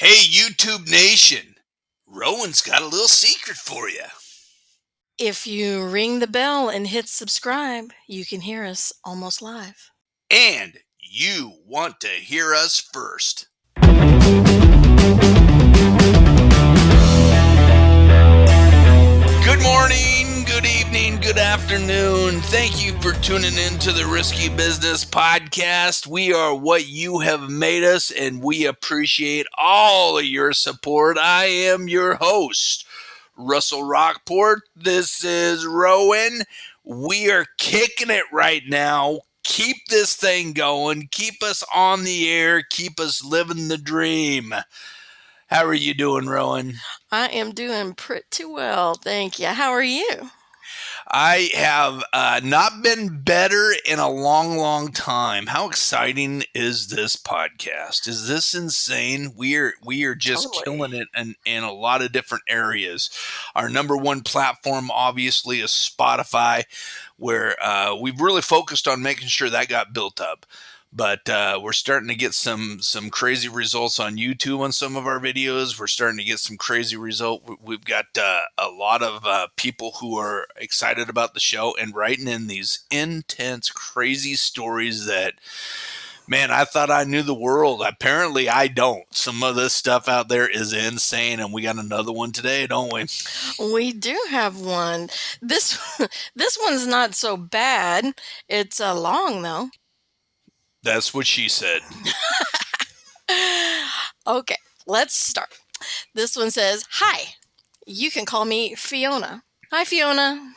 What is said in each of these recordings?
Hey, YouTube Nation. Rowan's got a little secret for you. If you ring the bell and hit subscribe, you can hear us almost live. And you want to hear us first. Good morning, good evening, good afternoon. Thank you for tuning in to the Risky Business Podcast. We are what you have made us, and we appreciate all of your support. I am your host, Russell Rockport. This is Rowan. We are kicking it right now. Keep this thing going. Keep us on the air. Keep us living the dream. How are you doing, Rowan? I am doing pretty well, thank you. How are you? I have not been better in a long, long time. How exciting is this podcast? Is this insane? We are just Totally. killing it in a lot of different areas. Our number one platform, obviously, is Spotify, where we've really focused on making sure that got built up. But we're starting to get some crazy results on YouTube on some of our videos. We're starting to get some crazy result. We've got a lot of people who are excited about the show and writing in these intense, crazy stories that, man, I thought I knew the world. Apparently, I don't. Some of this stuff out there is insane, and we got another one today, don't we? We do have one. This this one's not so bad. It's long though. That's what she said. Okay, let's start. This one says, "Hi. You can call me Fiona." Hi, Fiona.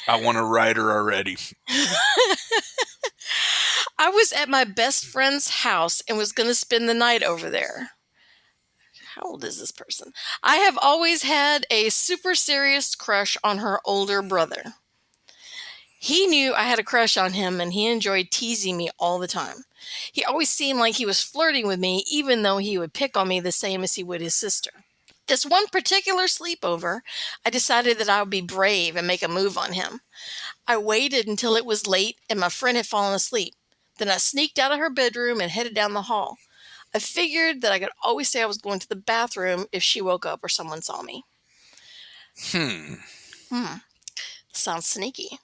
I want to write her already. I was at my best friend's house and was going to spend the night over there. How old is this person? I have always had a super serious crush on her older brother. He knew I had a crush on him and he enjoyed teasing me all the time. He always seemed like he was flirting with me, even though he would pick on me the same as he would his sister. This one particular sleepover, I decided that I would be brave and make a move on him. I waited until it was late and my friend had fallen asleep. Then I sneaked out of her bedroom and headed down the hall. I figured that I could always say I was going to the bathroom if she woke up or someone saw me. Hmm. Sounds sneaky.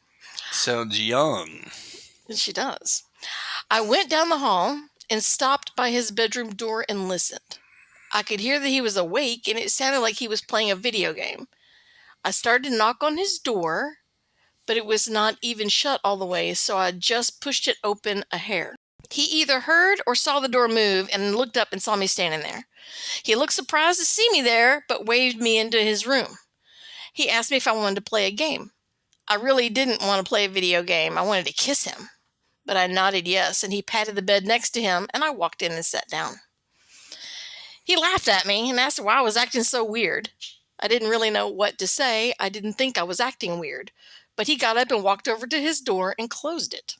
Sounds young. And she does. I went down the hall and stopped by his bedroom door and listened. I could hear that he was awake and it sounded like he was playing a video game. I started to knock on his door, but it was not even shut all the way, so I just pushed it open a hair. He either heard or saw the door move and looked up and saw me standing there. He looked surprised to see me there, but waved me into his room. He asked me if I wanted to play a game. I really didn't want to play a video game. I wanted to kiss him. But I nodded yes, and he patted the bed next to him, and I walked in and sat down. He laughed at me and asked why I was acting so weird. I didn't really know what to say. I didn't think I was acting weird. But he got up and walked over to his door and closed it.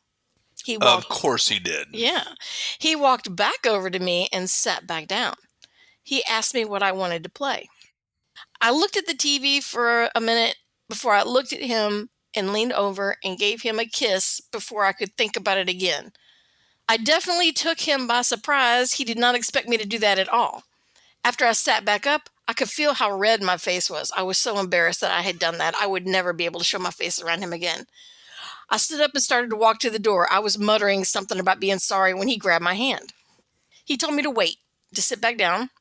He Of walked course he did. Yeah. He walked back over to me and sat back down. He asked me what I wanted to play. I looked at the TV for a minute before I looked at him and leaned over and gave him a kiss before I could think about it again. I definitely took him by surprise. He did not expect me to do that at all. After I sat back up, I could feel how red my face was. I was so embarrassed that I had done that. I would never be able to show my face around him again. I stood up and started to walk to the door. I was muttering something about being sorry when he grabbed my hand. He told me to wait, to sit back down.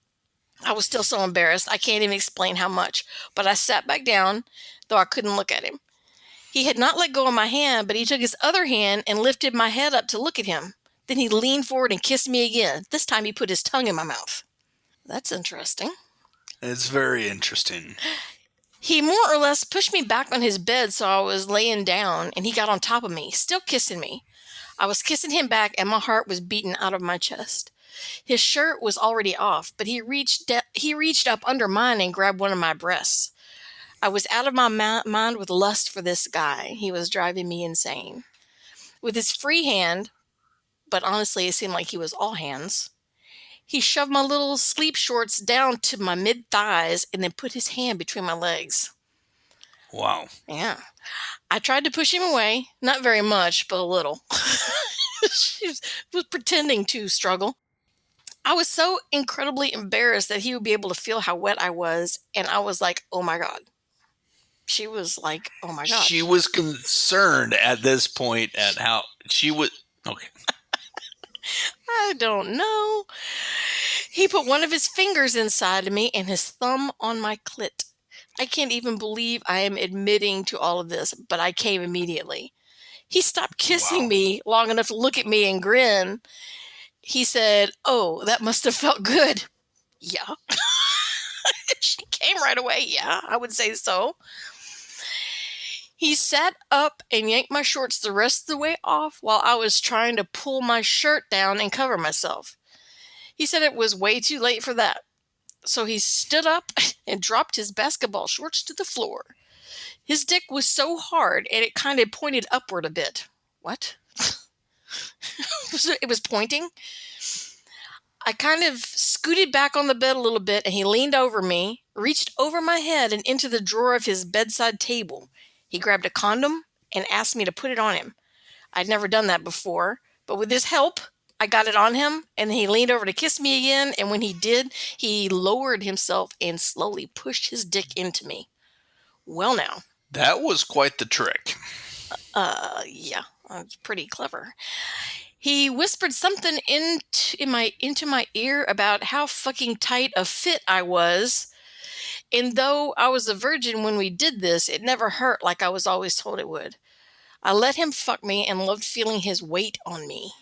I was still so embarrassed. I can't even explain how much, but I sat back down, though I couldn't look at him. He had not let go of my hand, but he took his other hand and lifted my head up to look at him. Then he leaned forward and kissed me again. This time he put his tongue in my mouth. That's interesting. It's very interesting. He more or less pushed me back on his bed so I was laying down, and he got on top of me, still kissing me. I was kissing him back, and my heart was beating out of my chest. His shirt was already off, but he reached up under mine and grabbed one of my breasts. I was out of my mind with lust for this guy. He was driving me insane. With his free hand, but honestly, it seemed like he was all hands, he shoved my little sleep shorts down to my mid-thighs and then put his hand between my legs. Wow. Yeah. I tried to push him away. Not very much, but a little. She was pretending to struggle. I was so incredibly embarrassed that he would be able to feel how wet I was, and I was like, "Oh my god." She was like, "Oh my She gosh." was concerned at this point at how she would. Okay. I don't know. He put one of his fingers inside of me and his thumb on my clit. I can't even believe I am admitting to all of this, but I came immediately. He stopped kissing Wow. me long enough to look at me and grin. He said, "Oh, that must have felt good." Yeah. She came right away. Yeah, I would say so. He sat up and yanked my shorts the rest of the way off while I was trying to pull my shirt down and cover myself. He said it was way too late for that. So he stood up and dropped his basketball shorts to the floor. His dick was so hard and it kind of pointed upward a bit. What? It was pointing? I kind of scooted back on the bed a little bit and he leaned over me, reached over my head and into the drawer of his bedside table. He grabbed a condom and asked me to put it on him. I'd never done that before, but with his help, I got it on him and he leaned over to kiss me again. And when he did, he lowered himself and slowly pushed his dick into me. Well, now, That was quite the trick. yeah, it's pretty clever. He whispered something into my ear about how fucking tight a fit I was. And though I was a virgin when we did this, it never hurt like I was always told it would. I let him fuck me and loved feeling his weight on me.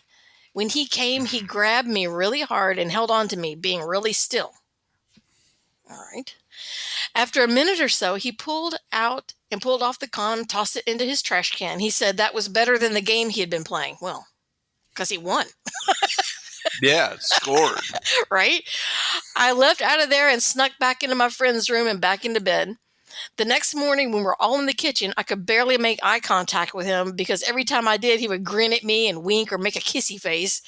When he came, he grabbed me really hard and held on to me, being really still. All right. After a minute or so, he pulled off the condom, tossed it into his trash can. He said that was better than the game he had been playing. Well, because he won, Yeah, scored. right? I left out of there and snuck back into my friend's room and back into bed. The next morning, when we're all in the kitchen, I could barely make eye contact with him because every time I did, he would grin at me and wink or make a kissy face.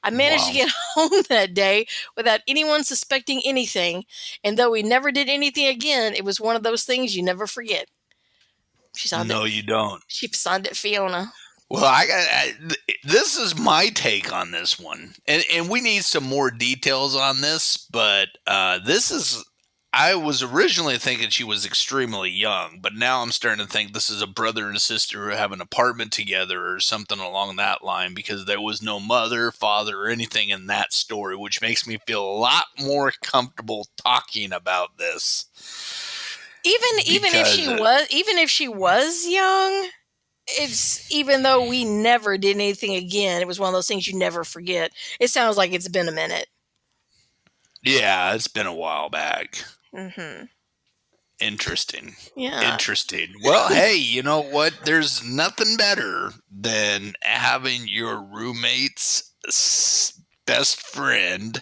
I managed Wow. to get home that day without anyone suspecting anything, and though we never did anything again, it was one of those things you never forget. She signed it. No, you don't. She signed it, Fiona. Well, this is my take on this one, and we need some more details on this. But this is, I was originally thinking she was extremely young, but now I'm starting to think this is a brother and a sister who have an apartment together or something along that line, because there was no mother, father, or anything in that story, which makes me feel a lot more comfortable talking about this. Even if she was young, it's even though we never did anything again, it was one of those things you never forget. It sounds like it's been a minute. Yeah, it's been a while back. Mm-hmm. Interesting. Yeah. Interesting. Well, hey, you know what? There's nothing better than having your roommate's best friend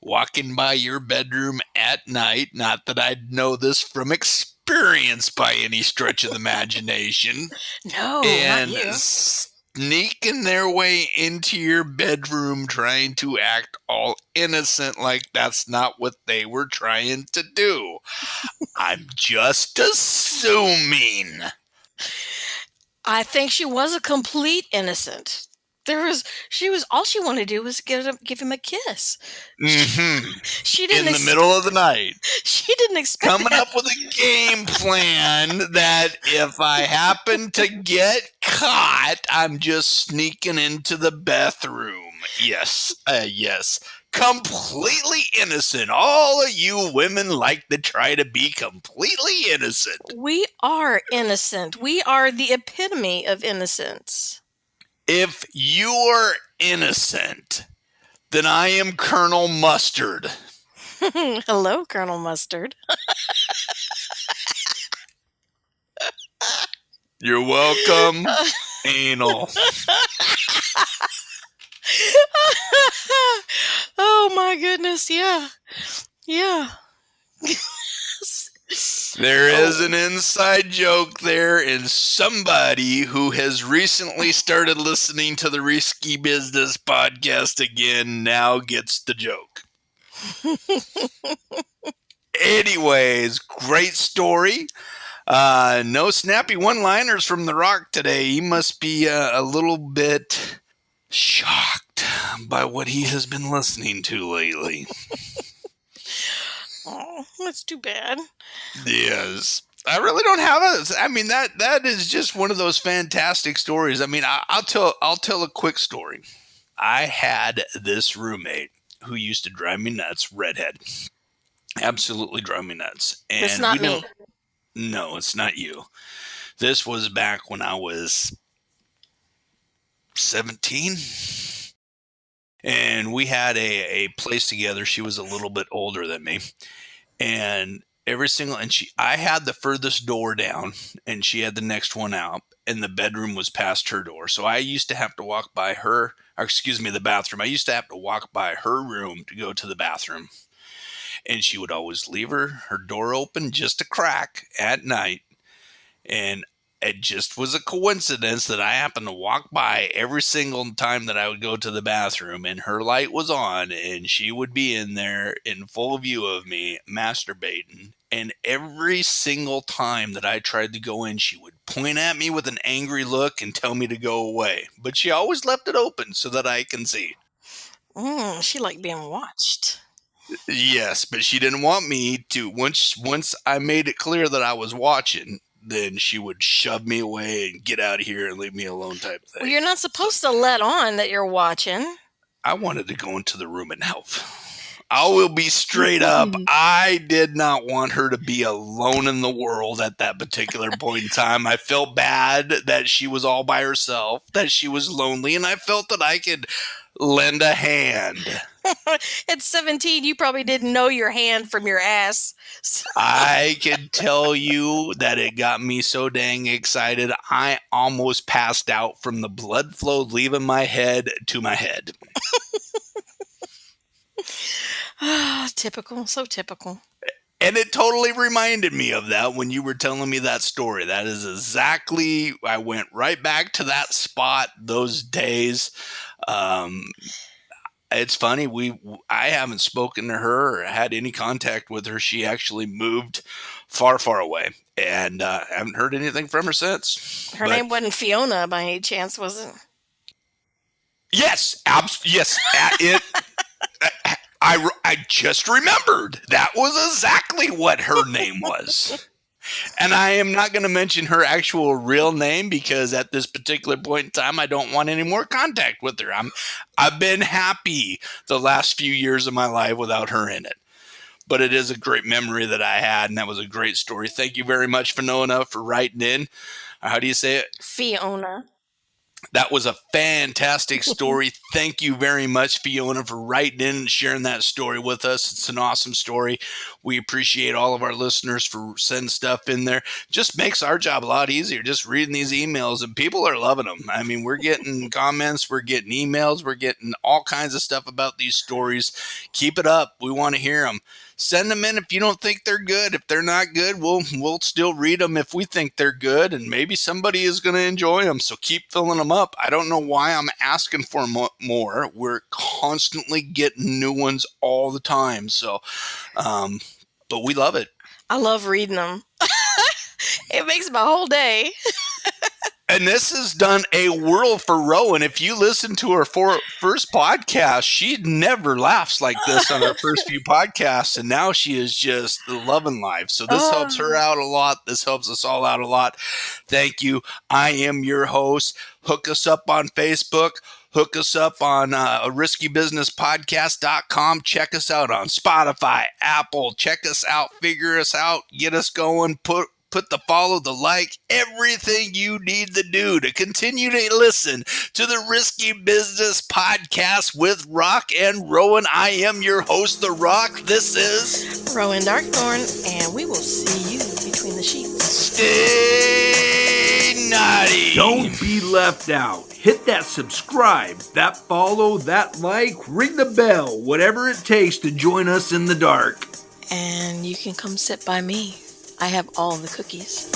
walking by your bedroom at night. Not that I'd know this from experience by any stretch of the imagination. No, not And you. sneaking their way into your bedroom trying to act all innocent like that's not what they were trying to do. I'm just assuming. I think she was a complete innocent. She was all she wanted to do was give him a kiss. Mm-hmm. She didn't In the middle of the night. She didn't expect Coming that. up with a game plan that if I happen to get caught, I'm just sneaking into the bathroom. Yes, yes. Completely innocent. All of you women like to try to be completely innocent. We are innocent. We are the epitome of innocence. If you're innocent, then I am Colonel Mustard. Hello, Colonel Mustard. You're welcome, anal. Oh my goodness, yeah. Yeah. There is an inside joke there, and somebody who has recently started listening to the Risky Business podcast again now gets the joke. Anyways, great story. No snappy one-liners from The Rock today. He must be a little bit shocked by what he has been listening to lately. Oh, that's too bad. Yes. I really don't have a. I mean, that is just one of those fantastic stories. I mean, I'll tell a quick story. I had this roommate who used to drive me nuts, redhead, absolutely drive me nuts, That's and we not never. me. No, it's not you. This was back when I was 17, and we had a place together. She was a little bit older than me, and I had the furthest door down, and she had the next one out, and the bedroom was past her door. So I used to have to walk by her, or excuse me, the bathroom. I used to have to walk by her room to go to the bathroom, and she would always leave her door open just a crack at night. And it just was a coincidence that I happened to walk by every single time that I would go to the bathroom, and her light was on, and she would be in there in full view of me masturbating. And every single time that I tried to go in, she would point at me with an angry look and tell me to go away. But she always left it open so that I can see. She liked being watched. Yes, but she didn't want me to. Once I made it clear that I was watching, then she would shove me away and get out of here and leave me alone type thing. Well, you're not supposed to let on that you're watching. I wanted to go into the room and help. I will be straight up. I did not want her to be alone in the world at that particular point in time. I felt bad that she was all by herself, that she was lonely, and I felt that I could lend a hand. At 17, you probably didn't know your hand from your ass. I can tell you that it got me so dang excited, I almost passed out from the blood flow leaving my head to my head. Typical, so typical. And it totally reminded me of that when you were telling me that story. That is exactly, I went right back to that spot, those days. It's funny, I haven't spoken to her or had any contact with her. She actually moved far, far away, and haven't heard anything from her since. Her name wasn't Fiona by any chance, was it? Yes, yes. I just remembered that was exactly what her name was. And I am not going to mention her actual real name because at this particular point in time, I don't want any more contact with her. I've been happy the last few years of my life without her in it. But it is a great memory that I had, and that was a great story. Thank you very much, Fiona, for writing in. How do you say it? Fiona. That was a fantastic story. Thank you very much, Fiona, for writing in and sharing that story with us. It's an awesome story. We appreciate all of our listeners for sending stuff in there. Just makes our job a lot easier, just reading these emails, and people are loving them. I mean, we're getting comments, we're getting emails, we're getting all kinds of stuff about these stories. Keep it up. We want to hear them. Send them in if you don't think they're good. If they're not good, we'll still read them if we think they're good, and maybe somebody is going to enjoy them. So keep filling them up. I don't know why I'm asking for more. We're constantly getting new ones all the time. So, but we love it. I love reading them. It makes my whole day. And this has done a world for Rowan. If you listen to her first podcast, she never laughs like this on her first few podcasts. And now she is just loving life. So this helps her out a lot. This helps us all out a lot. Thank you. I am your host. Hook us up on Facebook. Hook us up on riskybusinesspodcast.com. Check us out on Spotify, Apple. Check us out. Figure us out. Get us going. Put the follow, the like, everything you need to do to continue to listen to the Risky Business Podcast with Rock and Rowan. I am your host, The Rock. This is Rowan Darkthorn, and we will see you between the sheets. Stay naughty. Don't be left out. Hit that subscribe, that follow, that like, ring the bell, whatever it takes to join us in the dark. And you can come sit by me. I have all the cookies.